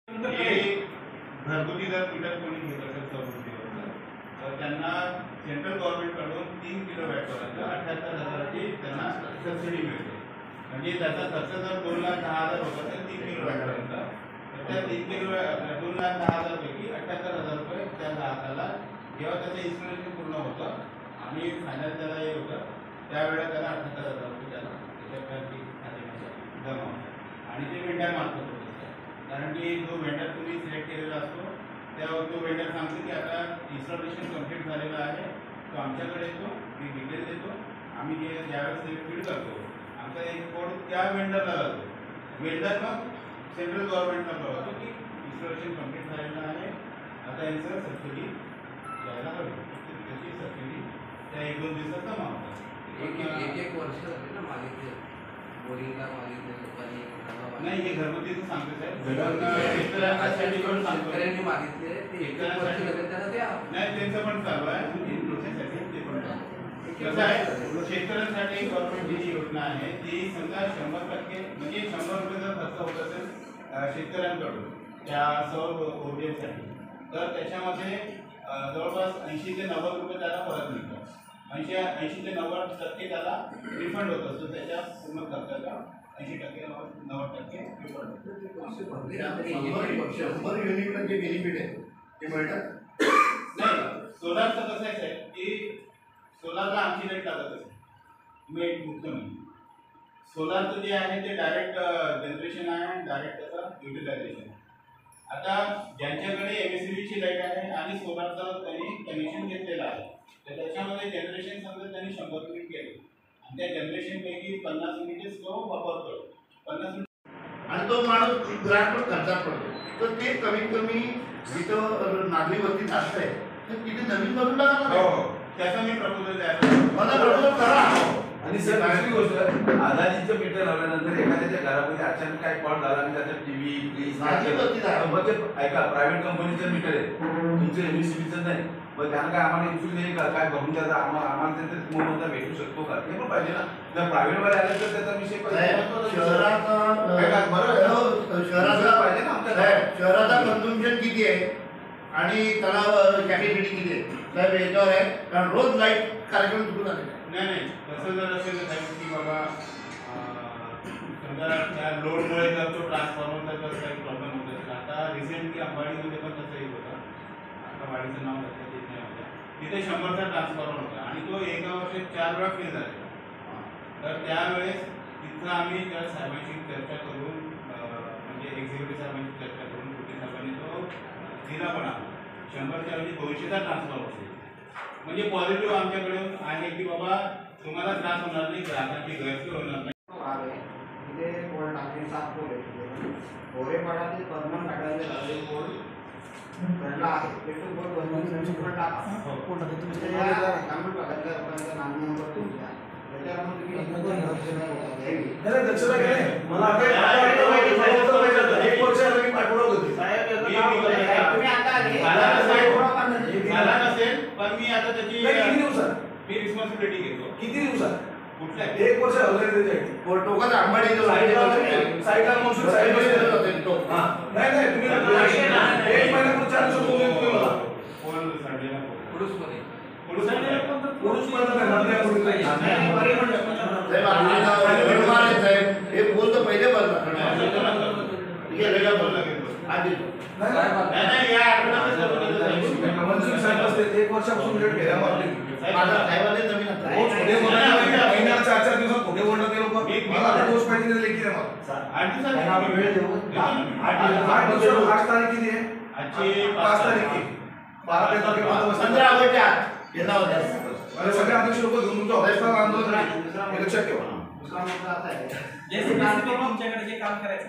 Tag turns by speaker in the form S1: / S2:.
S1: घरगुती जर मीटर कोणी घेत असेल सौरऊर्जेवर तर त्यांना सेंट्रल गव्हर्नमेंटकडून 3 किलोवॅटपर्यंत 78,000ची त्यांना सबसिडी मिळते. म्हणजे त्याचा खर्च जर 2,10,000 होत असेल 3 किलोवॅटपर्यंत तर त्या 2,10,000 पैकी 78,000 रुपये त्या ग्राहकाला जेव्हा त्याचं इन्स्टॉलेशन पूर्ण होतं आणि फायनल त्याला हे होतं त्यावेळेला त्याला 78,000 रुपये त्याला त्याच्या खात्यामध्ये जमा होतात आणि ते वेंडर मार्फत होत असतात. कारण की जो वेंडर तुम्ही सिलेक्ट केलेला असतो तेव्हा तो वेंडर सांगतो की आता इन्स्टॉलेशन कंप्लीट झालेलं आहे, तो आमच्याकडे येतो, मी डिटेल देतो, आम्ही ज्यावेळेस ते फीड करतो आमचा एक कोड त्या वेंडरला जातो. वेंडर मग सेंट्रल गव्हर्नमेंटला कळवतो की इन्स्टॉलेशन कंप्लीट झालेलं आहे, आता यांचं सबसिडी द्यायला हवी. त्याची सबसिडी त्या 1-2 दिवसात जमा होतात.
S2: एक वर्ष झाले ना मागितले बोरिंगला मागितले लोकांनी
S1: नाही, हे घरगुतीच सांगतो साहेब.
S2: शेतकऱ्यांनी मागितले ते एक वर्ष झाले त्यांना द्या.
S1: नाही, त्यांचं पण चालू आहे इन प्रोसेस आहे ते पण. कसं आहे शेतकऱ्यांसाठी गव्हर्नमेंट जी योजना आहे ती समजा 100% म्हणजे 100 रुपये जर खर्च होत असेल शेतकऱ्यांकडून त्या सौर ऊर्जेसाठी तर त्याच्यामध्ये जवळपास 80 ते 90 रुपये त्याला परत मिळतात. 80 ते 90% त्याला रिफंड होत असतो त्याच्या पूर्ण खर्चाचा 80% 90%
S3: शंभर युनिटला जे बेनिफिट आहे ते मिळतात.
S1: नाही, सोलारचं कसं आहे साहेब की सोलारला आमची रेट लागत असते. तुम्ही एक मुक्त नाही, सोलारचं जे आहे ते डायरेक्ट जनरेशन आहे, डायरेक्ट त्याचं युटिलायझेशन. आता ज्यांच्याकडे MSCBची लाईट आहे आणि सोलारचं त्यांनी कनेक्शन घेतलेलं आहे तर त्याच्यामध्ये जनरेशन समजा त्यांनी 100 युनिट केले आणि त्या जनरेशनपैकी 50 युनिटच तो वापरतो. 50
S3: आणि तो माणूस ग्राहक पण खर्चात पडतो. तर ते कमीत कमी जिथं नागरी वस्तीत असतंय तर तिथे नवीन करून टाका.
S1: त्याचा मी प्रपोजल द्यायला
S3: करा.
S4: आणि सर दुसरी गोष्ट अदानीचं मीटर लावल्यानंतर एखाद्याच्या घरामध्ये अचानक काय फॉल्ट झाला आणि त्याचा टीव्ही फ्रीज ऐका प्रायव्हेट कंपनीचं मीटर आहे तुमचं MSCBचं नाही मग त्यांना काय आम्हाला इन्शुरन्स नाही का काय भरून त्याचा आम्हाला त्याचा मोबदला भेटू शकतो का ते पण पाहिजे ना. जर प्रायव्हेटवाले आले तर त्याचा विषय
S3: शहराचा कन्झम्पशन किती आहे आणि त्याला कॅपॅसिटी किती आहे साहेब याच्यावर आहे. कारण रोज लाईट कार्यक्रम सुरू झाले
S1: नाही तसं जर असेल तर साहेब की बाबा समजा त्या लोडमुळे जर तो ट्रान्सफॉर्मरचा जर काही प्रॉब्लेम होत असेल. आता रिसेंटली अंबाडीमध्ये पण तसं एक होतं, आता वाडीचं नाव लक्षात येत नाही होतं, तिथे 100चा ट्रान्सफॉर्मर होता आणि तो एका वर्षात 4 वेळा फेल झालेला. तर त्यावेळेस तिथं आम्ही त्या साहेबांशी चर्चा करून म्हणजे एक्झिक्युटिव्ह साहेबांशी चर्चा करून कुठे साहेबांनी तो दिला पण आला 100च्या ऐवजी 200चा ट्रान्सफॉर्मर असेल. म्हणजे पॉझिटिव्ह आमच्याकडून आहे की बाबा तुम्हाला त्रास होणार नाही, ग्राहकांची गैरसोय होणार नाही.
S2: तिथे पोल टाकले 7 पोल आहे. गोरेपाडातील परमन काढायला लागले पोल घडला आहे ते तो पोल बनवून पोल टाका. ग्रामीण भागातल्या लोकांचा नाम नंबर तुमचा त्याच्यामध्ये
S1: पण मी आता त्याची मी रिस्पॉन्सिबिलिटी घेतो.
S4: किती दिवसात
S1: कुठल्या
S4: 1 वर्ष
S3: टोकाचा आंबाडी
S4: साईडला मसूर साईड नाही तुम्ही 1 महिन्यापूर्वी 4 दिवस
S1: फोन साडलेला
S2: पुरुषमध्ये
S3: हे बोल तर पहिले बोलला
S4: मंजूर साहेब असते 1 वर्षापासून रेट घ्यायला महिन्याला 4-4 दिवसात खोटे बोलतात ते लोक. मला दोष पाहिजे लेखी द्या मला 8 तारीख किती आहे? 5 तारीख 12 तारखेला सगळे अध्यक्ष लोक घेऊन तुमच्या ऑफिसला आंदोलन लक्षात ठेवा.
S5: जे काम करायचं